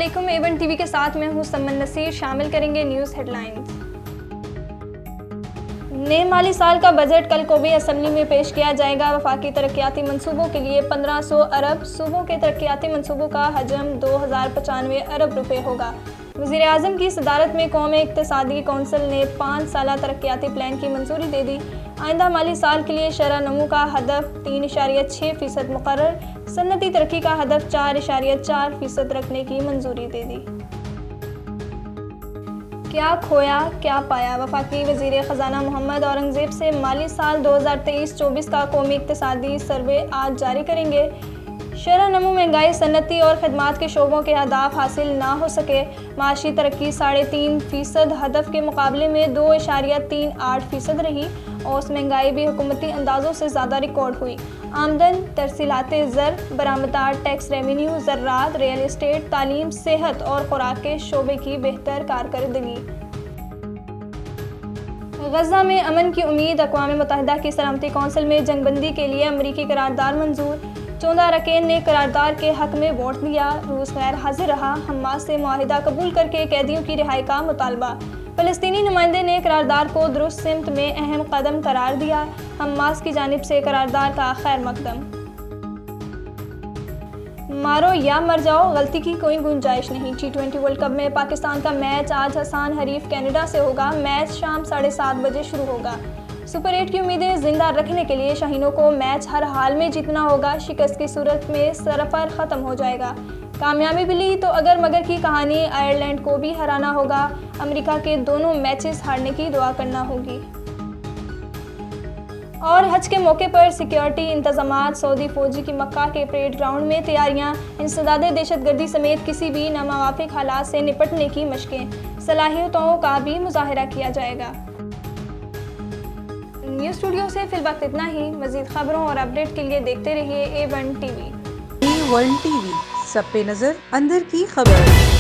अस्सलामुअलैकुम। A1 TV के साथ मैं हूं सम्मन नसीर। शामिल करेंगे न्यूज़ हेडलाइंस। नए माली साल का बजट कल कौमी असम्बली में पेश किया जाएगा। वफाकी तरक्याती मंसूबों के लिए 1500 अरब, सूबों के तरक्याती मंसूबों का हजम 2095 अरब रुपए होगा। वज़ीर आज़म की सदारत में कौमी इक़्तिसादी कौंसिल ने 5 साला तरक्याती प्लान की मंजूरी दे दी। आइंदा माली साल के लिए शरह नमू का हदफ 3.6% मुकर्रर, सन्नती तरक्की का हदफ 4.4% रखने की मंजूरी दे दी। क्या खोया क्या पाया, वफाकी वज़ीर ख़जाना मोहम्मद औरंगज़ेब से माली साल 2023-24 का कौमी इक़्तिसादी सर्वे आज जारी करेंगे। शरह नमू, महंगाई, सन्नती और खदमात के शोबों के अहदाफ हासिल ना हो सके। माशी तरक्की 3.5% हदफ के मुकाबले में 2.38% रही। औसत महंगाई भी हुकूमती अंदाज़ों से ज़्यादा रिकॉर्ड हुई। आमदन, तरसीलाते ज़र, बरामदात, टैक्स रेवेन्यू, ज़राअत, रियल एस्टेट, तालीम, सेहत और खुराक के शोबे की बेहतर कारकर्दगी। गज़ा में अमन की उम्मीद, अक़वाम मुत्तहिदा की सलामती कौंसिल में जंगबंदी के लिए अमरीकी करारदाद मंजूर। 14 अरकान ने करारदाद के हक में वोट दिया। रूस गैर हाजिर रहा। हमास से मुआहिदा कबूल करके कैदियों की रिहाई का मुतालबा। फ़लस्तीनी नुमाइंदे ने करारदाद को दुरुस्त सिमत में अहम कदम करार दिया। हमास की जानिब से करारदाद का खैर मकदम। मारो या मर जाओ, गलती की कोई गुंजाइश नहीं। T20 वर्ल्ड कप में पाकिस्तान का मैच आज आसान हरीफ कनाडा से होगा। मैच शाम 7:30 बजे शुरू होगा। सुपर 8 की उम्मीदें जिंदा रखने के लिए शाहीनों को मैच हर हाल में जीतना होगा। शिकस्त की सूरत में सफर खत्म हो जाएगा। कामयाबी मिली तो अगर मगर की कहानी, आयरलैंड को भी हराना होगा। अमेरिका के दोनों मैचेस हारने की दुआ करना होगी। और हज के मौके पर सिक्योरिटी इंतजामात, सऊदी फौजी की मक्का के परेड ग्राउंड में तैयारियां, इंसदादे दहशतगर्दी समेत किसी भी नामुवाफिक हालात से निपटने की मशकें, सलाहियतों का भी मुजाहिरा किया जाएगा। न्यूज़ स्टूडियो से फिलवक्त इतना ही। मज़ीद खबरों और अपडेट के लिए देखते रहिए A1 टीवी। A1 टीवी, सब पे नजर, अंदर की खबर।